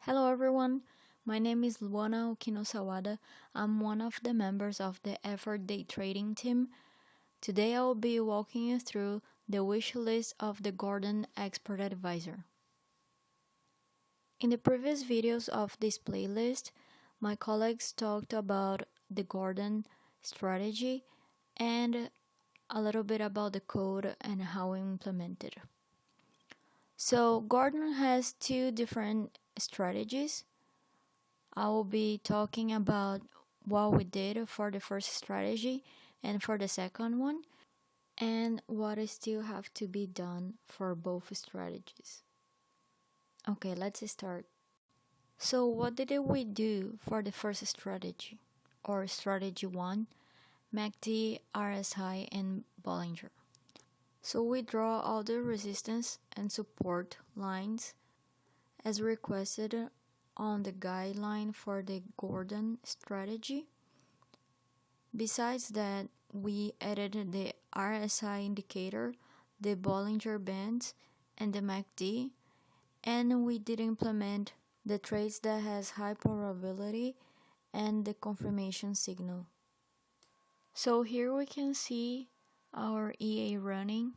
Hello everyone, my name is Luana Okino Sawada. I'm one of the members of the EFRT trading team. Today I will be walking you through the wish list of the Gordon Expert Advisor. In the previous videos of this playlist, my colleagues talked about the Gordon strategy and a little bit about the code and how we implement it. So Gordon has two different strategies. I will be talking about what we did for the first strategy and for the second one, and what still have to be done for both strategies. Okay, let's start. So what did we do for the first strategy, or strategy 1, MACD, RSI, and Bollinger? So we draw all the resistance and support lines as requested on the guideline for the Gordon strategy. Besides that, we added the RSI indicator, the Bollinger Bands, and the MACD, and we did implement the trades that has high probability and the confirmation signal. So here we can see our EA running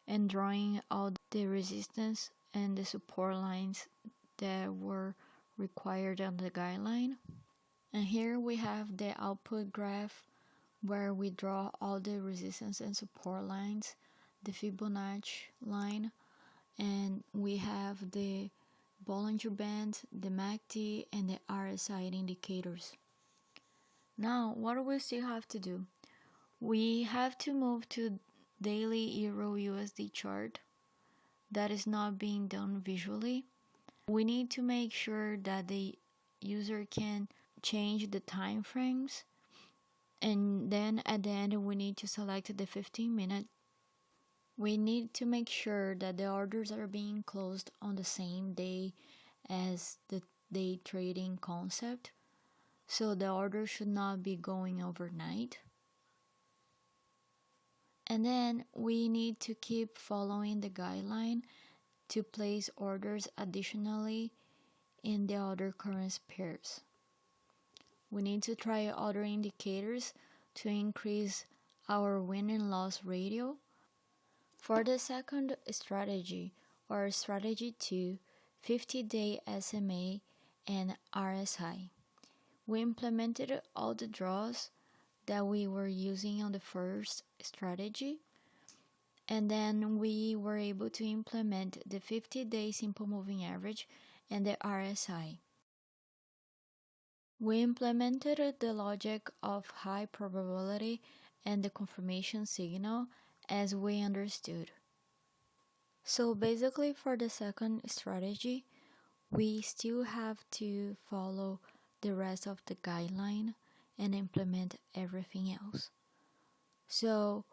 and drawing all the resistance and the support lines that were required on the guideline. And here we have the output graph where we draw all the resistance and support lines, the Fibonacci line, and we have the Bollinger Band, the MACD, and the RSI indicators. Now, what do we still have to do? We have to move to daily Euro USD chart. That is not being done visually. We need to make sure that the user can change the time frames, and then at the end we need to select the 15-minute. We need to make sure that the orders are being closed on the same day as the day trading concept, so the order should not be going overnight. And then we need to keep following the guideline to place orders additionally in the other currency pairs. We need to try other indicators to increase our win and loss ratio. For the second strategy, or strategy 2, 50-day SMA and RSI, we implemented all the draws that we were using on the first strategy, and then we were able to implement the 50-day simple moving average and the RSI. We implemented the logic of high probability and the confirmation signal as we understood. So basically for the second strategy, we still have to follow the rest of the guideline and implement everything else. So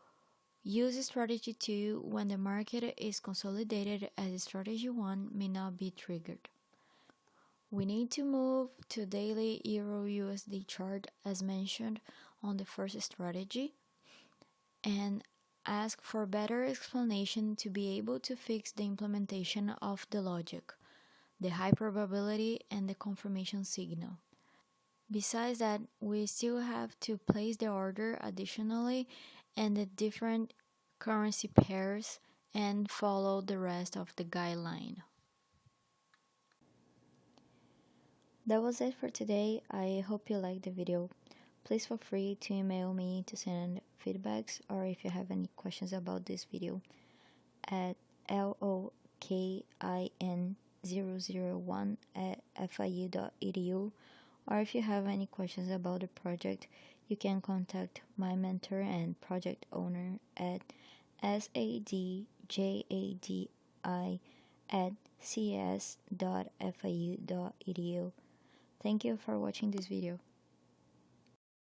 use strategy 2 when the market is consolidated, as strategy 1 may not be triggered. We need to move to daily Euro USD chart as mentioned on the first strategy, and ask for better explanation to be able to fix the implementation of the logic, the high probability, and the confirmation signal. Besides that, we still have to place the order additionally and the different currency pairs and follow the rest of the guideline. That was it for today. I hope you liked the video. Please feel free to email me to send feedbacks, or if you have any questions about this video, at lokin001@fiu.edu, or if you have any questions about the project, you can contact my mentor and project owner at sadjadi@cs.fiu.edu. Thank you for watching this video.